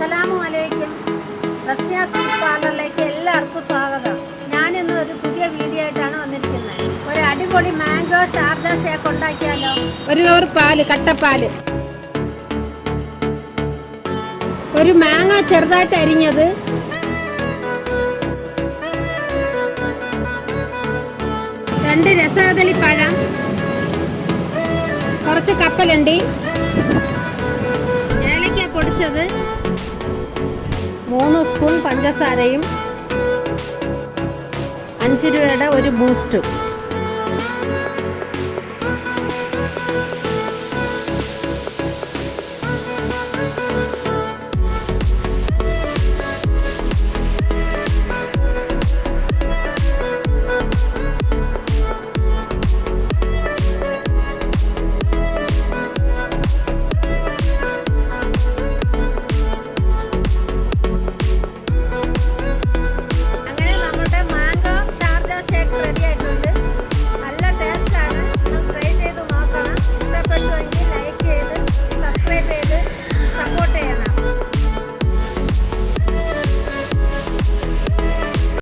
അസ്സലാമലൈക്കും. റസ്യ സ്വീറ്റ് പാർലറിലേക്ക് എല്ലാവർക്കും സ്വാഗതം. ഞാനിന്ന് ഒരു പുതിയ വീഡിയോ ആയിട്ടാണ് വന്നിരിക്കുന്നത്. ഒരു അടിപൊളി മാംഗോ ഷാർജ ഷേക്ക് ഉണ്ടാക്കിയാലോ? ഒരു കവർ പാല്, കട്ടപ്പാല്, ഒരു മാങ്ങ ചെറുതായിട്ട് അരിഞ്ഞത്, രണ്ട് രസകദളി പഴം, കുറച്ച് കപ്പലണ്ടി, ഏലക്ക പൊടിച്ചത്, 3 സ്പൂൺ പഞ്ചസാരയും 5 രൂപയുടെ ഒരു ബൂസ്റ്റും.